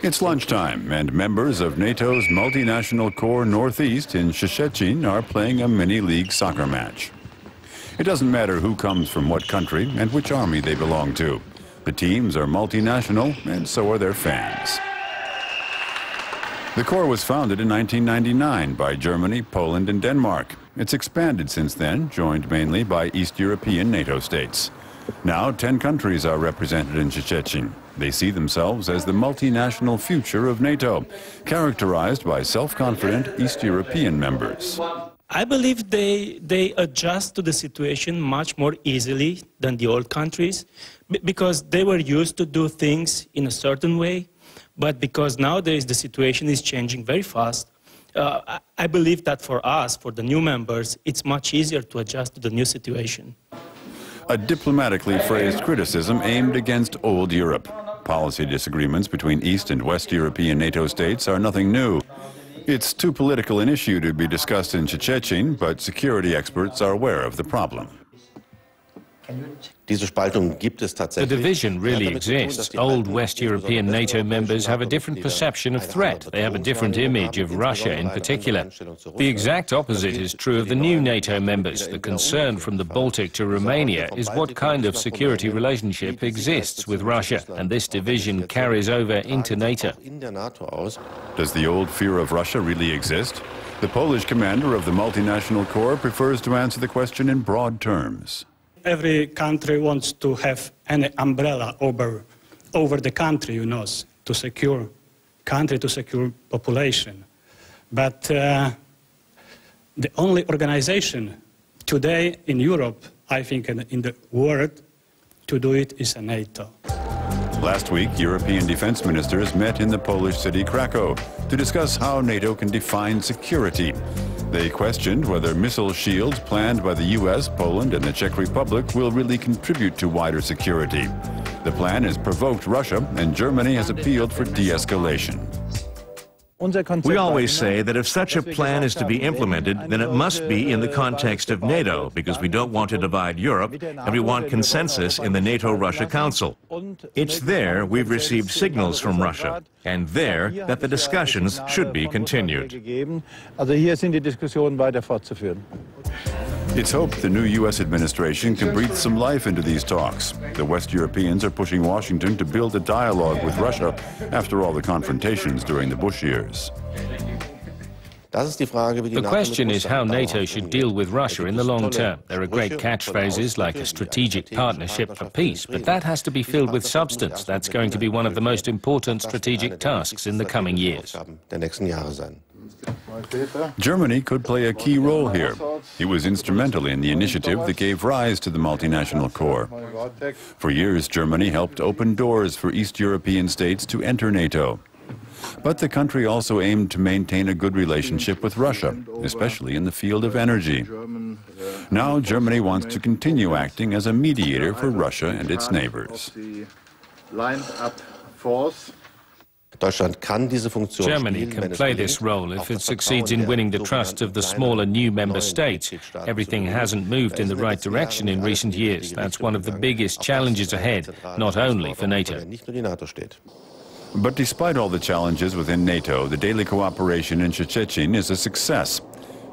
It's lunchtime, and members of NATO's multinational corps Northeast in Szczecin are playing a mini-league soccer match. It doesn't matter who comes from what country and which army they belong to. The teams are multinational, and so are their fans. The corps was founded in 1999 by Germany, Poland, and Denmark. It's expanded since then, joined mainly by East European NATO states. Now 10 countries are represented in Szczecin. They see themselves as the multinational future of NATO, characterized by self-confident East European members. I believe they adjust to the situation much more easily than the old countries, because they were used to do things in a certain way, but because nowadays the situation is changing very fast, I believe that for us, for the new members, it's much easier to adjust to the new situation. A diplomatically phrased criticism aimed against old Europe. Policy disagreements between East and West European NATO states are nothing new. It's too political an issue to be discussed in Szczecin, but security experts are aware of the problem. The division really exists. Old West European NATO members have a different perception of threat. They have a different image of Russia in particular. The exact opposite is true of the new NATO members. The concern from the Baltic to Romania is what kind of security relationship exists with Russia, and this division carries over into NATO. Does the old fear of Russia really exist? The Polish commander of the multinational corps prefers to answer the question in broad terms. Every country wants to have an umbrella over the country, you know, to secure country, to secure population. But the only organization today in Europe, I think in the world, to do it is NATO. Last week, European defense ministers met in the Polish city Krakow to discuss how NATO can define security. They questioned whether missile shields planned by the US, Poland, and the Czech Republic will really contribute to wider security. The plan has provoked Russia, and Germany has appealed for de-escalation. We always say that if such a plan is to be implemented, then it must be in the context of NATO, because we don't want to divide Europe, and we want consensus in the NATO-Russia Council. It's there we've received signals from Russia, and there that the discussions should be continued. It's hoped the new U.S. administration can breathe some life into these talks. The West Europeans are pushing Washington to build a dialogue with Russia after all the confrontations during the Bush years. The question is how NATO should deal with Russia in the long term. There are great catchphrases like a strategic partnership for peace, but that has to be filled with substance. That's going to be one of the most important strategic tasks in the coming years. Germany could play a key role here. It was instrumental in the initiative that gave rise to the multinational corps. For years, Germany helped open doors for East European states to enter NATO. But the country also aimed to maintain a good relationship with Russia, especially in the field of energy. Now Germany wants to continue acting as a mediator for Russia and its neighbors. Germany can play this role if it succeeds in winning the trust of the smaller new member states. Everything hasn't moved in the right direction in recent years. That's one of the biggest challenges ahead, not only for NATO. But despite all the challenges within NATO, the daily cooperation in Szczecin is a success.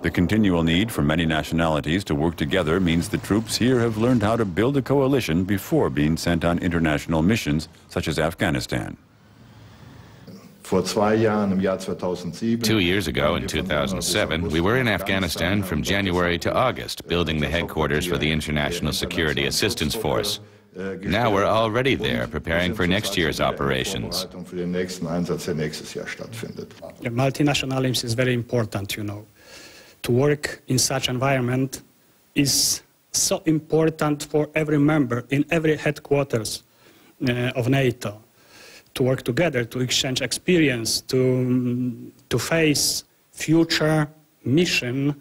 The continual need for many nationalities to work together means the troops here have learned how to build a coalition before being sent on international missions such as Afghanistan. 2 years ago, in 2007, we were in Afghanistan from January to August, building the headquarters for the International Security Assistance Force. Now we're already there, preparing for next year's operations. Multinationalism is very important, you know. To work in such environment is so important for every member in every headquarters of NATO. To work together, to exchange experience, to face future mission,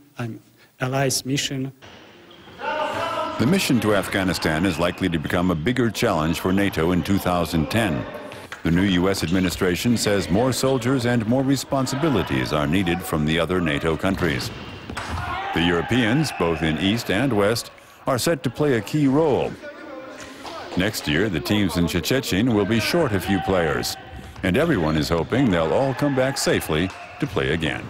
allies mission. The mission to Afghanistan is likely to become a bigger challenge for NATO in 2010. The new U.S. administration says more soldiers and more responsibilities are needed from the other NATO countries. The Europeans, both in East and West, are set to play a key role. Next year, the teams in Szczecin will be short a few players, and everyone is hoping they'll all come back safely to play again.